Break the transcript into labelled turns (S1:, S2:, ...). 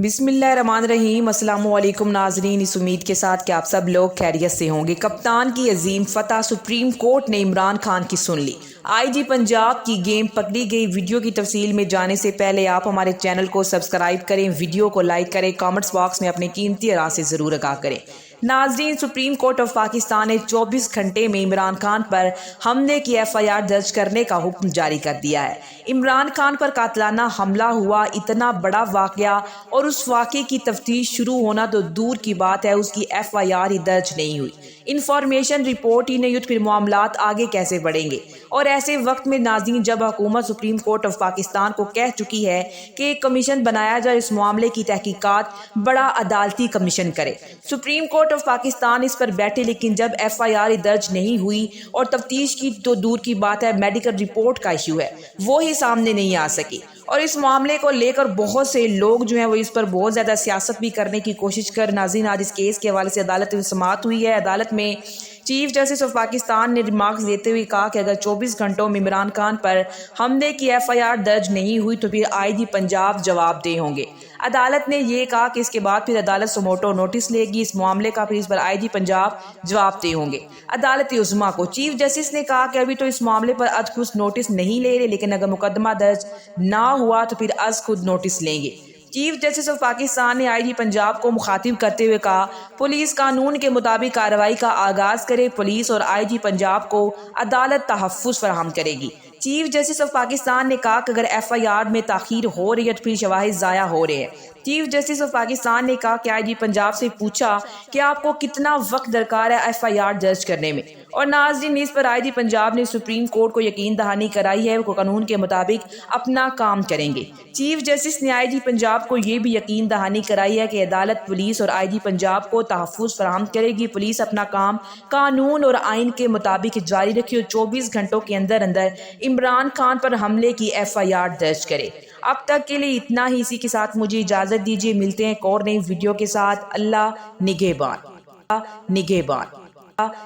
S1: بسم اللہ الرحمن الرحیم۔ السلام علیکم ناظرین، اس امید کے ساتھ کہ آپ سب لوگ خیریت سے ہوں گے۔ کپتان کی عظیم فتح، سپریم کورٹ نے عمران خان کی سن لی۔ آئی جی پنجاب کی گیم پکڑی گئی۔ ویڈیو کی تفصیل میں جانے سے پہلے آپ ہمارے چینل کو سبسکرائب کریں، ویڈیو کو لائک کریں، کامنٹس باکس میں اپنے قیمتی آراء سے ضرور آگاہ کریں۔ ناظرین، سپریم کورٹ آف پاکستان نے 24 گھنٹے میں عمران خان پر حملے کی FIR درج کرنے کا حکم جاری کر دیا ہے۔ عمران خان پر قاتلانہ حملہ ہوا، اتنا بڑا واقعہ اور اس واقعے کی تفتیش شروع ہونا تو دور کی بات ہے، اس کی FIR ہی درج نہیں ہوئی، انفارمیشن رپورٹ ہی نہیں ہوئی، تو پھر معاملات آگے کیسے بڑھیں گے؟ اور ایسے وقت میں ناظرین، جب حکومت سپریم کورٹ آف پاکستان کو کہہ چکی ہے کہ ایک کمیشن بنایا جائے، اس معاملے کی تحقیقات بڑا عدالتی کمیشن کرے، سپریم کورٹ آف پاکستان اس پر بیٹھے، لیکن جب FIR درج نہیں ہوئی اور تفتیش کی تو دور کی بات ہے، میڈیکل رپورٹ کا ایشو ہے، وہی سامنے نہیں آ سکی۔ اور اس معاملے کو لے کر بہت سے لوگ جو ہیں وہ اس پر بہت زیادہ سیاست بھی کرنے کی کوشش کر۔ ناظرین، آج اس کیس کے حوالے سے عدالت میں سماعت ہوئی ہے۔ عدالت میں چیف جسٹس آف پاکستان نے ریمارکس دیتے ہوئے کہا کہ اگر 24 گھنٹوں میں عمران خان پر حملے کی FIR درج نہیں ہوئی تو پھر IG پنجاب جواب دہ ہوں گے۔ عدالت نے یہ کہا کہ اس کے بعد پھر عدالت سموٹو نوٹس لے گی اس معاملے کا، پھر اس پر IG پنجاب جواب دہ ہوں گے۔ عدالت عظمیٰ کو چیف جسٹس نے کہا کہ ابھی تو اس معاملے پر از خود نوٹس نہیں لے رہے، لیکن اگر مقدمہ درج نہ ہوا تو پھر از خود نوٹس لیں گے۔ چیف جسٹس آف پاکستان نے IG پنجاب کو مخاطب کرتے ہوئے کہا، پولیس قانون کے مطابق کارروائی کا آغاز کرے، پولیس اور IG پنجاب کو عدالت تحفظ فراہم کرے گی۔ چیف جسٹس آف پاکستان نے کہا کہ اگر FIR میں تاخیر ہو رہی ہے تو پھر شواہد ضائع ہو رہے ہیں۔ چیف جسٹس آف پاکستان نے کہا کہ IG پنجاب سے پوچھا کہ آپ کو کتنا وقت درکار ہے FIR درج کرنے میں، اور ناظرین، اس پر IG پنجاب نے سپریم کورٹ کو یقین دہانی کرائی ہے وہ قانون کے مطابق اپنا کام کریں گے۔ چیف جسٹس نے IG پنجاب کو یہ بھی یقین دہانی کرائی ہے کہ عدالت پولیس اور IG پنجاب کو تحفظ فراہم کرے گی، پولیس اپنا کام قانون اور آئین کے مطابق جاری رکھے اور 24 گھنٹوں کے اندر اندر عمران خان پر حملے کی FIR درج کرے۔ اب تک کے لیے اتنا ہی، اسی کے ساتھ مجھے اجازت دیجیے، ملتے ہیں ایک اور نئی ویڈیو کے ساتھ۔ اللہ نگہبان۔